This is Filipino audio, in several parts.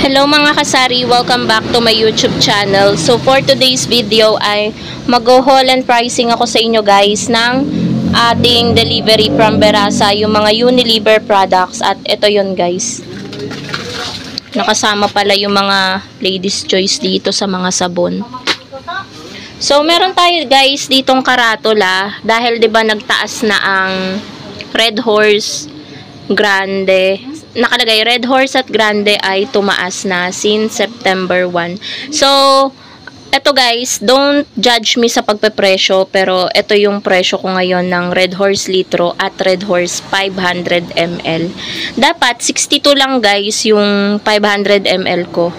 Hello mga kasari, welcome back to my YouTube channel. So for today's video ay mag-haul and pricing ako sa inyo guys ng ating delivery from Verasa, yung mga Unilever products. At ito yun guys, nakasama pala yung mga ladies choice dito sa mga sabon. So meron tayo guys ditong karatula dahil 'di ba nagtaas na ang Red Horse, Grande. Nakalagay Red Horse at Grande ay tumaas na since September 1. So, eto guys, don't judge me sa pagpepresyo, pero ito yung presyo ko ngayon ng Red Horse litro at Red Horse 500 ml. Dapat 62 lang guys yung 500 ml ko.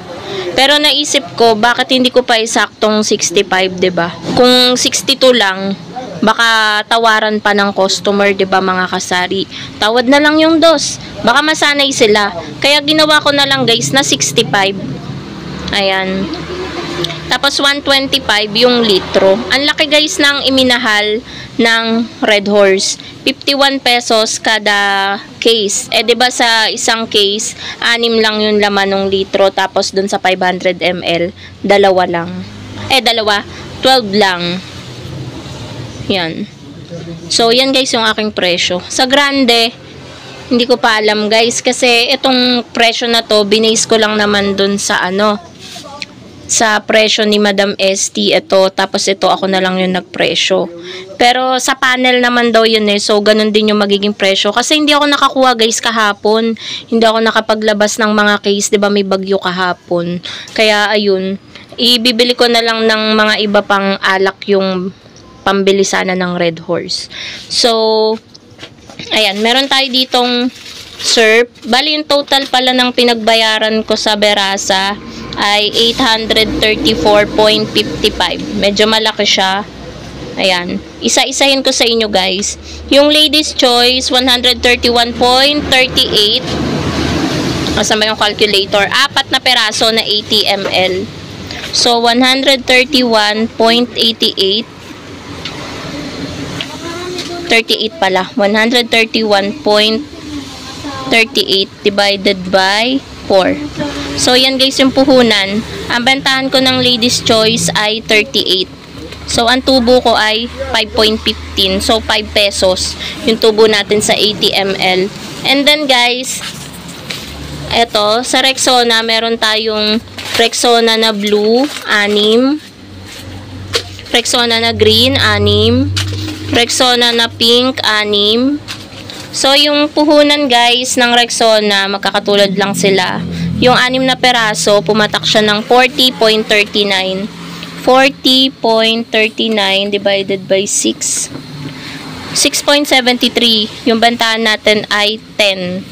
Pero naisip ko, bakit hindi ko pa isaktong 65, 'di ba? Kung 62 lang, baka tawaran pa ng customer, 'di ba mga kasari? Tawad na lang yung dos. Baka masanay sila. Kaya ginawa ko na lang guys na 65. Ayan. Tapos 125 yung litro. Ang laki guys ng iminahal ng Red Horse. 51 pesos kada case. Eh 'di ba sa isang case, 6 lang yung laman ng litro, tapos dun sa 500 ml, dalawa lang. 12 lang. Yan. So, yan guys yung aking presyo. Sa Grande, hindi ko pa alam guys, kasi itong presyo na to, binase ko lang naman dun sa sa presyo ni Madam ST ito, tapos ito ako na lang yung nagpresyo. Pero sa panel naman daw yun so ganun din yung magiging presyo. Kasi hindi ako nakakuha guys kahapon. Hindi ako nakapaglabas ng mga case, 'di ba may bagyo kahapon. Kaya ayun, ibibili ko na lang ng mga iba pang alak yung pambili sana ng Red Horse. So, ayan, meron tayo ditong syrup. Bali, yung total pala ng pinagbayaran ko sa Verasa ay 834.55. Medyo malaki siya. Ayan. Isa-isahin ko sa inyo guys. Yung Ladies Choice, 131.38. Kasama yung calculator. 4 na peraso na 80 ml. So, 131.88. 38 pala. 131.38 divided by 4. So, yan guys yung puhunan. Ang bentahan ko ng Ladies Choice ay 38. So, ang tubo ko ay 5.15. So, 5 pesos yung tubo natin sa 80 ml. And then guys, eto, sa Rexona, meron tayong Rexona na blue, 6. Rexona na green, 6. Rexona na pink, 6. So, yung puhunan guys ng Rexona, magkakatulad lang sila. Yung 6 na peraso, pumatak siya ng 40.39. 40.39 divided by 6. 6.73. Yung bantahan natin ay 10.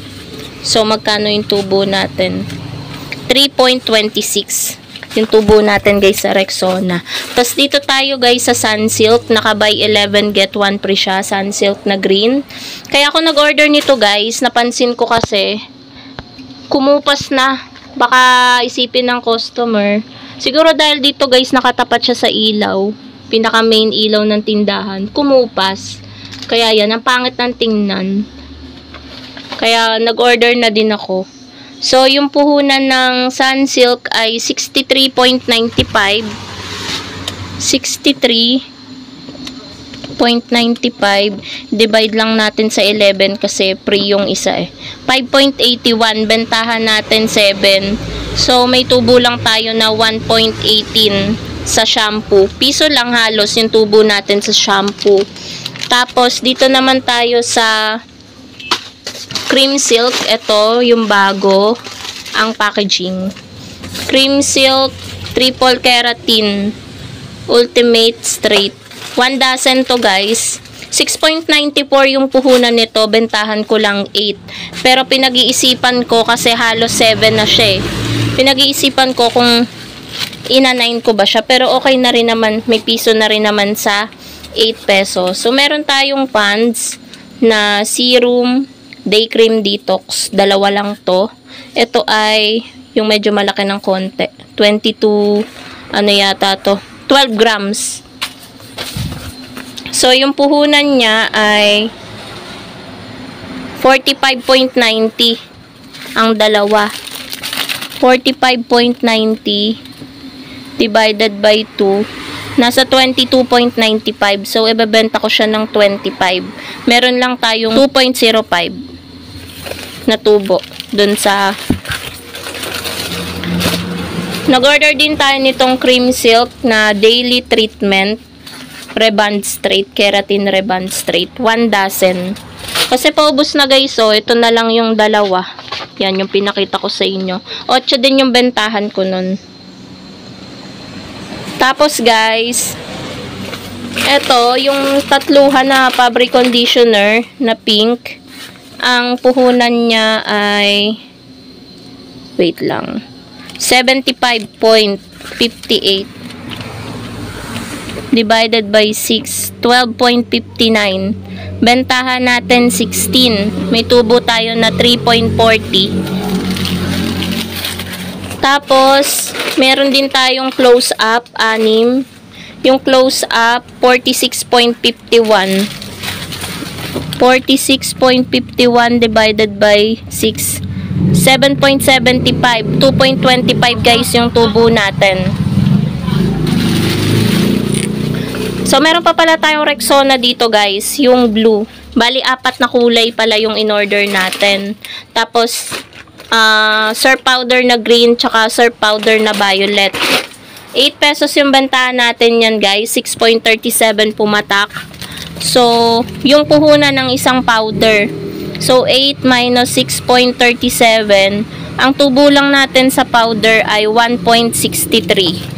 So, magkano yung tubo natin? 3.26. Yung tubo natin guys sa Rexona. Tapos dito tayo guys sa Sunsilk. Naka-buy 11 get 1 free siya. Sunsilk na green. Kaya ako nag-order nito guys. Napansin ko kasi kumupas na. Baka isipin ng customer. Siguro dahil dito guys nakatapat siya sa ilaw. Pinaka main ilaw ng tindahan. Kumupas. Kaya yan. Ang pangit ng tingnan. Kaya nag-order na din ako. So, yung puhunan ng Sunsilk ay 63.95. 63.95. Divide lang natin sa 11 kasi free yung isa 5.81. Bentahan natin 7. So, may tubo lang tayo na 1.18 sa shampoo. Piso lang halos yung tubo natin sa shampoo. Tapos, dito naman tayo sa Cream Silk. Ito, yung bago. Ang packaging. Cream Silk Triple Keratin Ultimate Straight. 1 dozen to guys. 6.94 yung puhunan nito. Bentahan ko lang 8. Pero pinag-iisipan ko kasi halos 7 na siya Pinag-iisipan ko kung ina-9 ko ba siya. Pero okay na rin naman. May piso na rin naman sa 8 pesos. So, meron tayong pants na serum Day Cream Detox. 2 lang to. Ito ay yung medyo malaki ng konti. 22, ano yata to? 12 grams. So, yung puhunan niya ay 45.90 ang dalawa. 45.90 divided by 2. Nasa 22.95. So, ibebenta ko siya ng 25. Meron lang tayong 2.05 na tubo dun sa... Nag-order din tayo nitong cream silk na daily treatment. Reband straight. Keratin reband straight. 1 dozen. Kasi paubos na guys. So, ito na lang yung dalawa. Yan yung pinakita ko sa inyo. 8 din yung bentahan ko nun. Tapos guys, ito yung tatluhan na fabric conditioner na pink. Ang puhunan niya ay, wait lang, 75.58 divided by 6, 12.59. Bentahan natin 16. May tubo tayo na 3.40. Tapos, meron din tayong close up, 6. Yung close up, 46.51. 46.51 divided by 6. 7.75. 2.25 guys yung tubo natin. So, meron pa pala tayong Rexona dito guys, yung blue. Bali, 4 na kulay pala yung in-order natin. Tapos, syrup powder na green, tsaka syrup powder na violet. 8 pesos yung bentahan natin yan guys. 6.37 pumatak. So, yung puhunan ng isang powder. So, 8 minus 6.37. Ang tubo lang natin sa powder ay 1.63.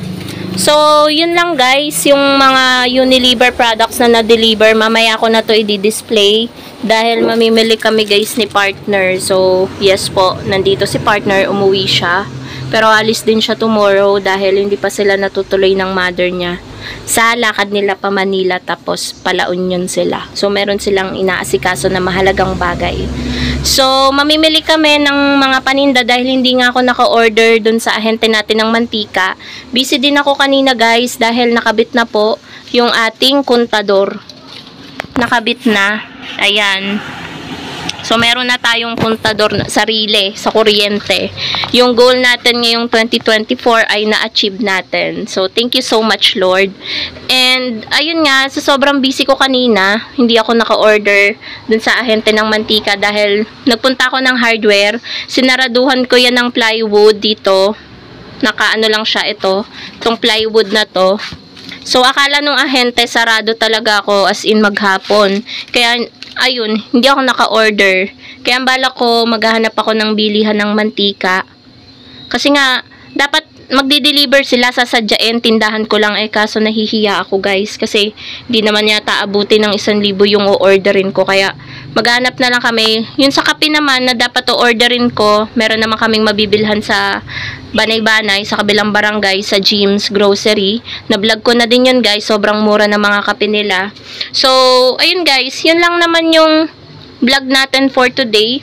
So, yun lang guys, yung mga Unilever products na na-deliver. Mamaya ko na to i-display dahil mamimili kami guys ni partner. So, yes po, nandito si partner, umuwi siya. Pero alis din siya tomorrow dahil hindi pa sila natutuloy ng mother niya. Sa lakad nila pa Manila tapos pala Union sila. So, meron silang inaasikaso na mahalagang bagay. So, mamimili kami ng mga paninda dahil hindi nga ako naka-order dun sa ahente natin ng mantika. Busy din ako kanina guys dahil nakabit na po yung ating kontador. Nakabit na. Ayan. So, meron na tayong kontador na sarili sa kuryente. Yung goal natin ngayong 2024 ay na-achieve natin. So, thank you so much, Lord. And, ayun nga, sa sobrang busy ko kanina, hindi ako naka-order dun sa ahente ng mantika dahil nagpunta ako ng hardware. Sinaraduhan ko yan ng plywood dito. Naka-ano lang siya ito. Itong plywood na to. So, akala nung ahente, sarado talaga ako as in maghapon. Kaya, ayun, hindi ako naka-order. Kaya ang balak ko, maghahanap ako ng bilihan ng mantika. Kasi nga, dapat magdi-deliver sila, sasadyain, tindahan ko lang kaso nahihiya ako guys. Kasi, hindi naman yata abutin ng 1,000 yung o-orderin ko. Kaya, maghanap na lang kami. Yun sa kape naman na dapat o-orderin ko, meron naman kaming mabibilhan sa Banay-Banay, sa kabilang barangay, sa Jim's Grocery. Na-vlog ko na din yun guys, sobrang mura ng mga kape nila. So, ayun guys, yun lang naman yung vlog natin for today.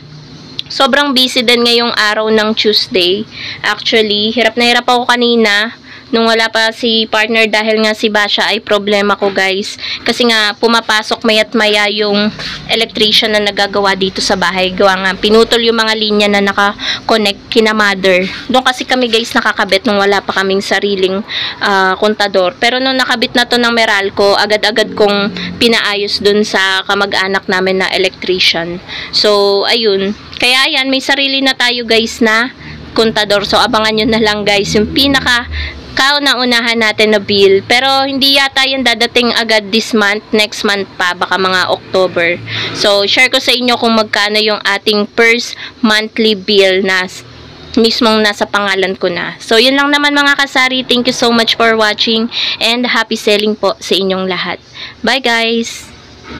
Sobrang busy din ngayong araw ng Tuesday. Actually, hirap na hirap ako kanina nung wala pa si partner dahil nga si Basha ay problema ko guys. Kasi nga pumapasok mayat maya yung electrician na nagagawa dito sa bahay. Gawa nga, pinutol yung mga linya na naka-connect kina mother. Doon kasi kami guys nakakabit nung wala pa kaming sariling kontador. Pero nung nakabit na to ng Meralco, agad-agad kong pinaayos dun sa kamag-anak namin na electrician. So, ayun. Kaya ayan, may sarili na tayo guys na kontador. So, abangan nyo na lang guys yung pinaka kauna-unahan natin na bill. Pero, hindi yata yan dadating agad this month. Next month pa. Baka mga October. So, share ko sa inyo kung magkano yung ating first monthly bill na mismong nasa pangalan ko na. So, yun lang naman mga kasari. Thank you so much for watching and happy selling po sa inyong lahat. Bye guys!